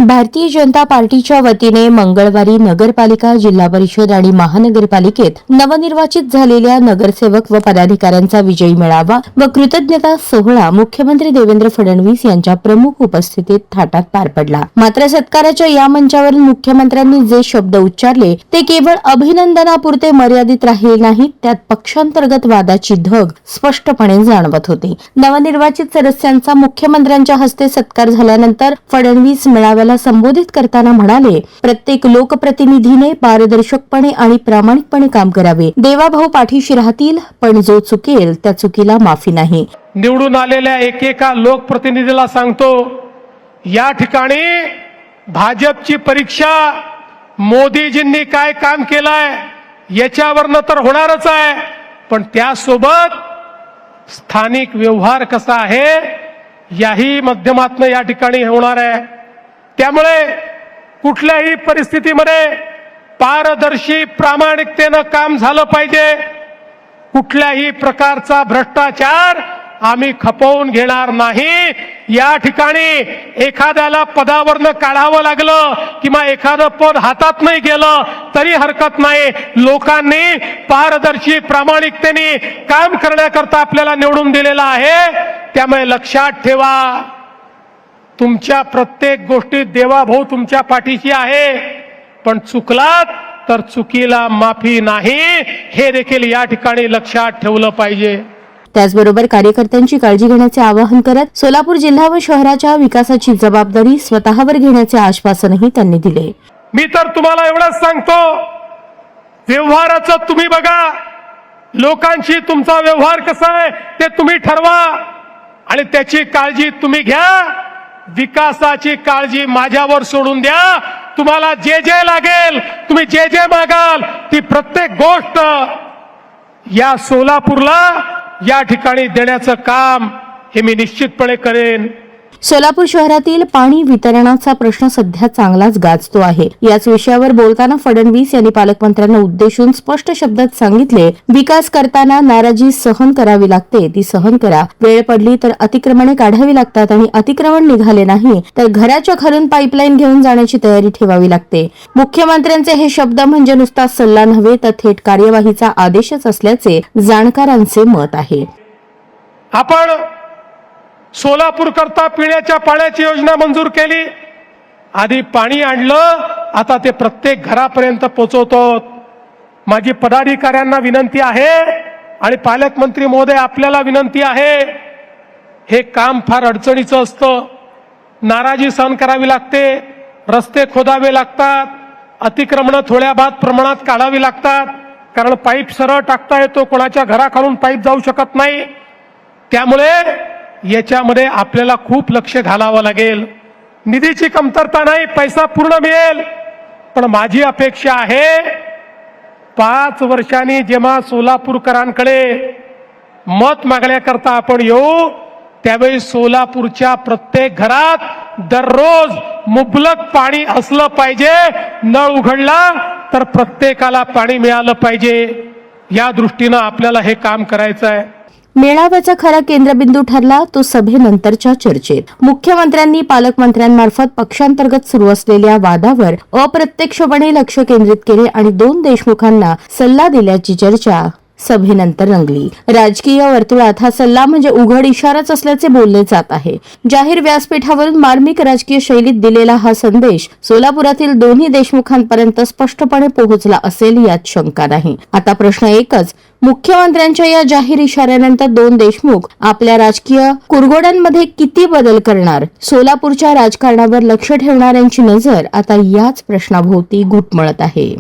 भारतीय जनता पार्टीच्या वतीने मंगळवारी नगरपालिका, जिल्हा परिषद आणि महानगरपालिकेत नवनिर्वाचित झालेल्या नगरसेवक व पदाधिकाऱ्यांचा विजयी मेळावा व कृतज्ञता सोहळा मुख्यमंत्री देवेंद्र फडणवीस यांच्या प्रमुख उपस्थितीत थाटात पार पडला. मात्र सत्काराच्या या मंचावरून मुख्यमंत्र्यांनी जे शब्द उच्चारले ते केवळ अभिनंदनापुरते मर्यादित राहिले नाहीत, त्यात पक्षांतर्गत वादाची धग स्पष्टपणे जाणवत होती. नवनिर्वाचित सदस्यांचा मुख्यमंत्र्यांच्या हस्ते सत्कार झाल्यानंतर फडणवीस मेळाव्याला संबोधित करताना म्हणाले, प्रत्येक लोकप्रतिनिधीने पारदर्शकपणे आणि प्रामाणिकपणे काम करावे. देवाभाऊ पाठीशी राहतील, पण जो चुकेल त्या चुकीला माफी नाही. निवडून आलेल्या एकेका लोकप्रतिनिधीला सांगतो, या ठिकाणी भाजपची परीक्षा मोदीजींनी काय काम केलंय याच्यावरनं तर होणारच आहे, पण त्यासोबत स्थानिक व्यवहार कसा आहे याही माध्यमातून या ठिकाणी होणार आहे. त्यामुळे कुठल्याही परिस्थितीमध्ये पारदर्शी प्रामाणिकतेनं काम झालं पाहिजे. कुठल्याही प्रकारचा भ्रष्टाचार आम्ही खपवून घेणार नाही. या ठिकाणी एखाद्याला पदावरनं काढावं लागलं किंवा एखादं पद हातात नाही गेलं तरी हरकत नाही. लोकांनी पारदर्शी प्रामाणिकतेने काम करण्याकरता आपल्याला निवडून दिलेलं आहे. त्यामुळे लक्षात ठेवा, तुमच्या प्रत्येक गोष्टीत देवाभाऊ तुमच्या पाठीशी आहे, पण चुकलात तर चुकीला माफी नाही, हे देखील या ठिकाणी लक्षात ठेवलं पाहिजे. त्याचबरोबर कार्यकर्त्यांची काळजी घेण्याचे आवाहन करत सोलापूर जिल्हा व शहराच्या विकासाची जबाबदारी स्वतःवर घेण्याचे आश्वासनही त्यांनी दिले. मी तर तुम्हाला एवढंच सांगतो, व्यवहाराचं तुम्ही बघा, लोकांशी तुमचा व्यवहार कसा आहे ते तुम्ही ठरवा आणि त्याची काळजी तुम्ही घ्या. विकासाची काळजी माझ्यावर सोडून द्या. तुम्हाला जे जे लागेल, तुम्ही जे जे मागाल, ती प्रत्येक गोष्ट या सोलापूरला या ठिकाणी देण्याचं काम हे मी निश्चितपणे करेन. सोलापूर शहरातील पाणी वितरणाचा प्रश्न सध्या चांगलाच गाजतो आहे. याच विषयावर बोलताना फडणवीस यांनी पालकमंत्र्यांना उद्देशून स्पष्ट शब्दात सांगितले, विकास करताना नाराजी सहन करावी लागते, ती सहन करा. वेळ पडली तर अतिक्रमणे काढावी लागतात आणि अतिक्रमण निघाले नाही तर घराच्या खालून पाईपलाईन घेऊन जाण्याची तयारी ठेवावी लागते. मुख्यमंत्र्यांचे हे शब्द म्हणजे नुसता सल्ला नव्हे तर थेट कार्यवाहीचा आदेशच असल्याचे जाणकारांचे मत आहे. आपण सोलापूर करता पिण्याच्या पाण्याची योजना मंजूर केली. आधी पाणी आणलं, आता ते प्रत्येक घरापर्यंत पोहोचवतो. माझी पदाधिकाऱ्यांना विनंती आहे आणि पालकमंत्री महोदय आपल्याला विनंती आहे, हे काम फार अडचणीचं असतं. नाराजी सहन करावी लागते, रस्ते खोदावे लागतात, अतिक्रमणं थोड्या बाद प्रमाणात काढावी लागतात, कारण पाईप सरळ टाकता येतो, कोणाच्या घराखालून पाईप जाऊ शकत नाही. त्यामुळे याच्यामध्ये आपल्याला खूप लक्ष घालावं लागेल. निधीची कमतरता नाही, पैसा पूर्ण मिळेल, पण माझी अपेक्षा आहे 5 वर्षांनी जेव्हा सोलापूरकरांकडे मत मागण्याकरता आपण येऊ त्यावेळी सोलापूरच्या प्रत्येक घरात दररोज मुबलक पाणी असलं पाहिजे. नळ उघडला तर प्रत्येकाला पाणी मिळालं पाहिजे. या दृष्टीनं आपल्याला हे काम करायचं आहे. मेळाव्याचा खरा केंद्रबिंदू ठरला तो सभेनंतरच्या चर्चेत. मुख्यमंत्र्यांनी पालकमंत्र्यांमार्फत पक्षांतर्गत सुरू असलेल्या वादावर अप्रत्यक्षपणे लक्ष केंद्रित केले आणि 2 देशमुखांना सल्ला दिल्याची चर्चा सभेनंतर रंगली. राजकीय वर्तुळात हा सल्ला म्हणजे उघड इशाराच असल्याचे बोलले जात आहे. जाहीर व्यासपीठावरून मार्मिक राजकीय शैलीत दिलेला हा संदेश सोलापुरातील दोन्ही देशमुखांपर्यंत स्पष्टपणे पोहोचला असेल यात शंका नाही. आता प्रश्न एकच, मुख्यमंत्र्यांच्या या जाहीर इशाऱ्यानंतर 2 देशमुख आपल्या राजकीय कुरघोड्यांमध्ये किती बदल करणार? सोलापूरच्या राजकारणावर लक्ष ठेवणाऱ्यांची नजर आता याच प्रश्नाभोवती घुटमळत आहे.